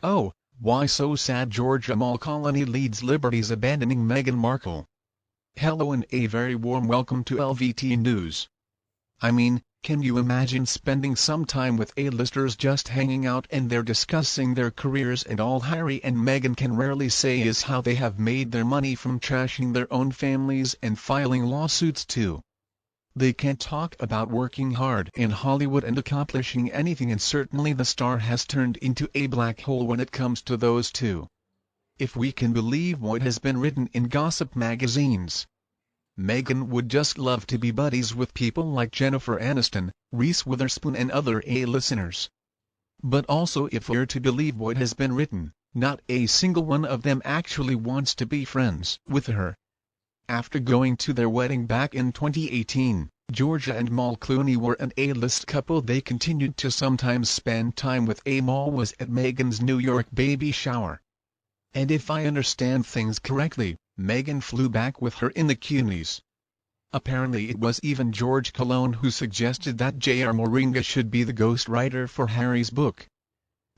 Oh, why so sad? George Amal colony leads liberties abandoning Meghan Markle. Hello and a very warm welcome to LVT News. I mean, can you imagine spending some time with A-listers just hanging out and they're discussing their careers, and all Harry and Meghan can rarely say is how they have made their money from trashing their own families and filing lawsuits too. They can't talk about working hard in Hollywood and accomplishing anything, and certainly the star has turned into a black hole when it comes to those two. If we can believe what has been written in gossip magazines, Meghan would just love to be buddies with people like Jennifer Aniston, Reese Witherspoon and other A-listers. But also, if we're to believe what has been written, not a single one of them actually wants to be friends with her. After going to their wedding back in 2018, Georgia and Amal Clooney were an A-list couple. They continued to sometimes spend time with Amal was at Meghan's New York baby shower. And if I understand things correctly, Meghan flew back with her in the Clooney's. Apparently it was even George Clooney who suggested that J.R. Moringa should be the ghostwriter for Harry's book.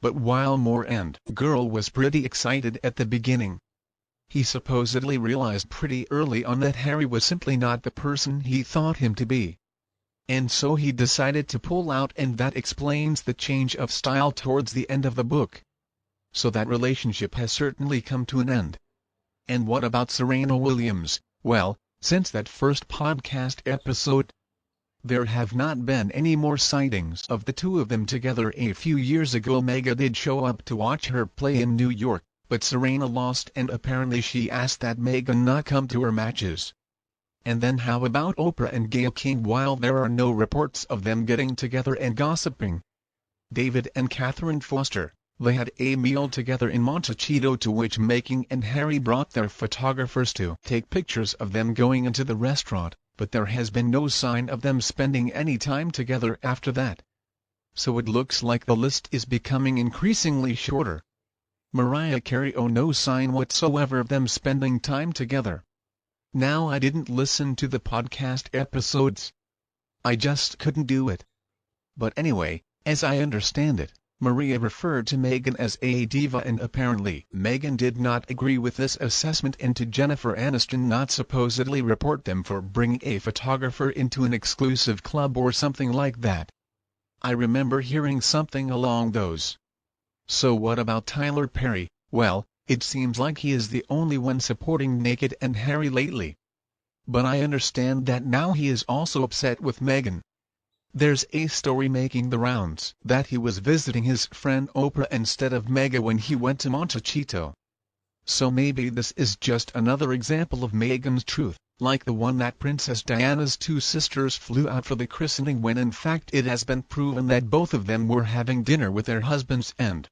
But while Moore and Girl was pretty excited at the beginning, he supposedly realized pretty early on that Harry was simply not the person he thought him to be. And so he decided to pull out, and that explains the change of style towards the end of the book. So that relationship has certainly come to an end. And what about Serena Williams? Well, since that first podcast episode, there have not been any more sightings of the two of them together. A few years ago Meghan did show up to watch her play in New York, but Serena lost and apparently she asked that Meghan not come to her matches. And then how about Oprah and Gayle King? While there are no reports of them getting together and gossiping, David and Catherine Foster, they had a meal together in Montecito, to which Meghan and Harry brought their photographers to take pictures of them going into the restaurant, but there has been no sign of them spending any time together after that. So it looks like the list is becoming increasingly shorter. Mariah Carey: oh, no sign whatsoever of them spending time together. Now, I didn't listen to the podcast episodes. I just couldn't do it. But anyway, as I understand it, Maria referred to Meghan as a diva, and apparently Meghan did not agree with this assessment, and to Jennifer Aniston not supposedly report them for bringing a photographer into an exclusive club or something like that. I remember hearing something along those. So what about Tyler Perry? Well, it seems like he is the only one supporting Naked and Harry lately. But I understand that now he is also upset with Meghan. There's a story making the rounds that he was visiting his friend Oprah instead of Meghan when he went to Montecito. So maybe this is just another example of Meghan's truth, like the one that Princess Diana's two sisters flew out for the christening, when in fact it has been proven that both of them were having dinner with their husbands. And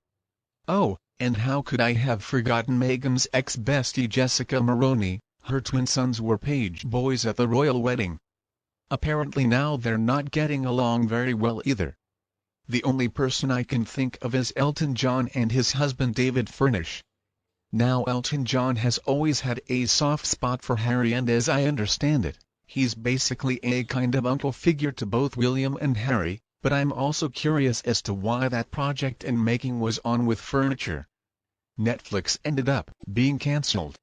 oh, and how could I have forgotten Meghan's ex-bestie Jessica Maroney? Her twin sons were page boys at the royal wedding. Apparently now they're not getting along very well either. The only person I can think of is Elton John and his husband David Furnish. Now, Elton John has always had a soft spot for Harry, and as I understand it, he's basically a kind of uncle figure to both William and Harry, but I'm also curious as to why that project in making was on with Furniture. Netflix ended up being cancelled.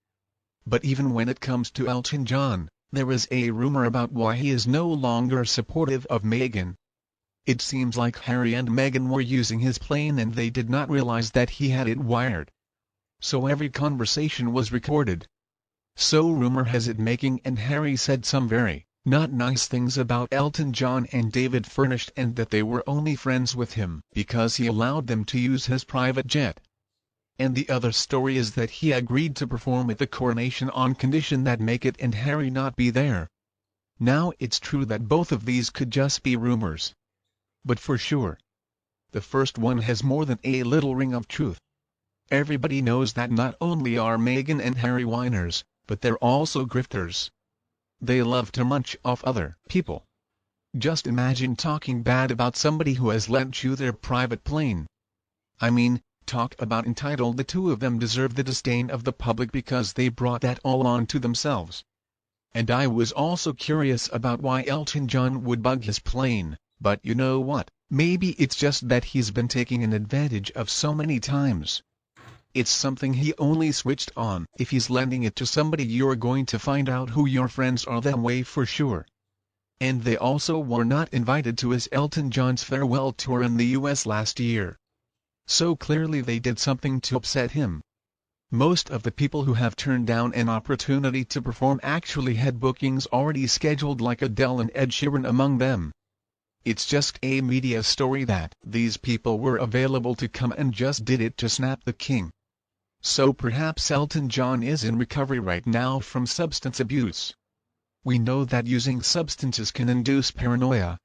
But even when it comes to Elton John, there is a rumor about why he is no longer supportive of Meghan. It seems like Harry and Meghan were using his plane and they did not realize that he had it wired. So every conversation was recorded. So rumor has it Meghan and Harry said some very not nice things about Elton John and David Furnish, and that they were only friends with him because he allowed them to use his private jet. And the other story is that he agreed to perform at the coronation on condition that Meghan and Harry not be there. Now, it's true that both of these could just be rumors. But for sure, the first one has more than a little ring of truth. Everybody knows that not only are Meghan and Harry whiners, but they're also grifters. They love to munch off other people. Just imagine talking bad about somebody who has lent you their private plane. I mean, talk about entitled. The two of them deserve the disdain of the public because they brought that all on to themselves. And I was also curious about why Elton John would bug his plane, but you know what, maybe it's just that he's been taken advantage of so many times. It's something he only switched on. If he's lending it to somebody, you're going to find out who your friends are that way for sure. And they also were not invited to his Elton John's farewell tour in the US last year. So clearly they did something to upset him. Most of the people who have turned down an opportunity to perform actually had bookings already scheduled, like Adele and Ed Sheeran among them. It's just a media story that these people were available to come and just did it to snap the king. So perhaps Elton John is in recovery right now from substance abuse. We know that using substances can induce paranoia.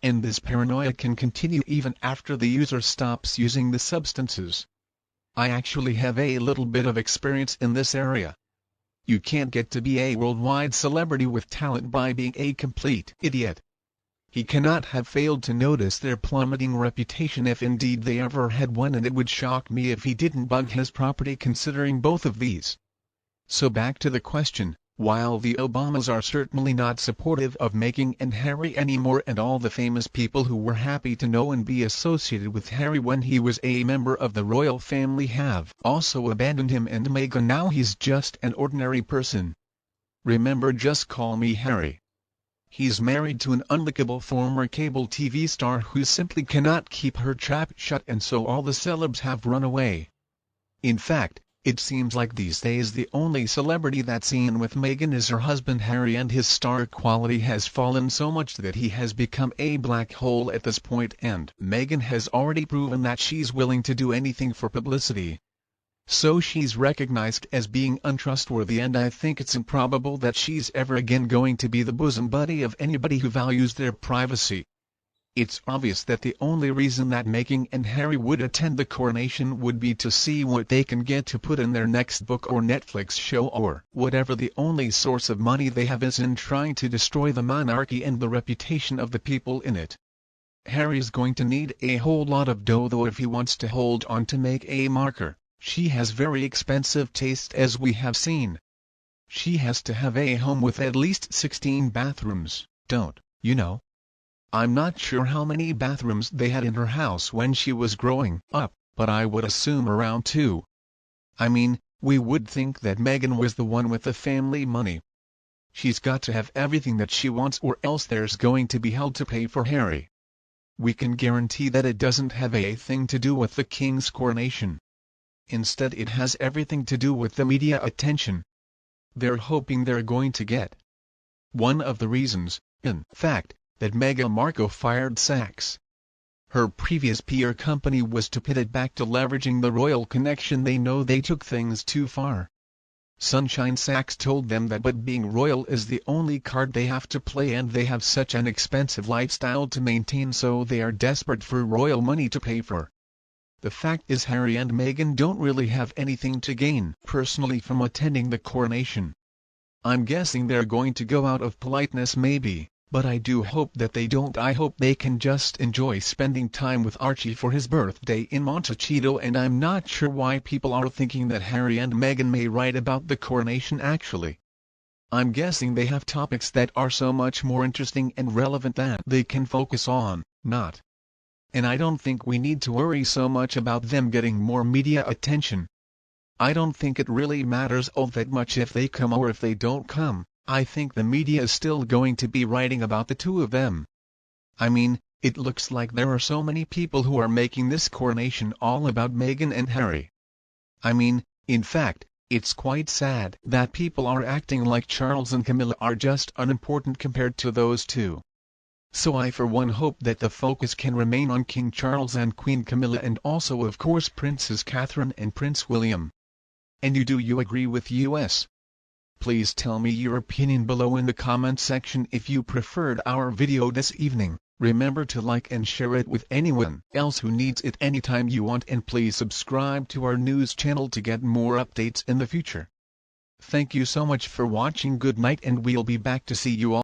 And this paranoia can continue even after the user stops using the substances. I actually have a little bit of experience in this area. You can't get to be a worldwide celebrity with talent by being a complete idiot. He cannot have failed to notice their plummeting reputation, if indeed they ever had one, and it would shock me if he didn't bug his property considering both of these. So back to the question, while the Obamas are certainly not supportive of Meghan and Harry anymore, and all the famous people who were happy to know and be associated with Harry when he was a member of the royal family have also abandoned him and Meghan, now he's just an ordinary person. Remember, just call me Harry. He's married to an unlikable former cable TV star who simply cannot keep her trap shut, and so all the celebs have run away. In fact, it seems like these days the only celebrity that's seen with Meghan is her husband Harry, and his star quality has fallen so much that he has become a black hole at this point, and Meghan has already proven that she's willing to do anything for publicity. So she's recognized as being untrustworthy, and I think it's improbable that she's ever again going to be the bosom buddy of anybody who values their privacy. It's obvious that the only reason that Meghan and Harry would attend the coronation would be to see what they can get to put in their next book or Netflix show or whatever the only source of money they have is in trying to destroy the monarchy and the reputation of the people in it. Harry's going to need a whole lot of dough though if he wants to hold on to make a marker. She has very expensive taste, as we have seen. She has to have a home with at least 16 bathrooms, don't you know? I'm not sure how many bathrooms they had in her house when she was growing up, but I would assume around 2. I mean, we would think that Meghan was the one with the family money. She's got to have everything that she wants, or else there's going to be hell to pay for Harry. We can guarantee that it doesn't have a thing to do with the king's coronation. Instead, it has everything to do with the media attention they're hoping they're going to get. One of the reasons, in fact, that Meghan Markle fired Saks, her previous PR company, was to pit it back to leveraging the royal connection. They know they took things too far. Sunshine Saks told them that but being royal is the only card they have to play, and they have such an expensive lifestyle to maintain, so they are desperate for royal money to pay for. The fact is, Harry and Meghan don't really have anything to gain personally from attending the coronation. I'm guessing they're going to go out of politeness maybe, but I do hope that they don't. I hope they can just enjoy spending time with Archie for his birthday in Montecito, and I'm not sure why people are thinking that Harry and Meghan may write about the coronation actually. I'm guessing they have topics that are so much more interesting and relevant that they can focus on, not. And I don't think we need to worry so much about them getting more media attention. I don't think it really matters all that much if they come or if they don't come. I think the media is still going to be writing about the two of them. I mean, it looks like there are so many people who are making this coronation all about Meghan and Harry. I mean, in fact, it's quite sad that people are acting like Charles and Camilla are just unimportant compared to those two. So I for one hope that the focus can remain on King Charles and Queen Camilla, and also of course Princess Catherine and Prince William. And do you agree with us? Please tell me your opinion below in the comment section. If you preferred our video this evening, remember to like and share it with anyone else who needs it anytime you want, and please subscribe to our news channel to get more updates in the future. Thank you so much for watching. Good night, and we'll be back to see you all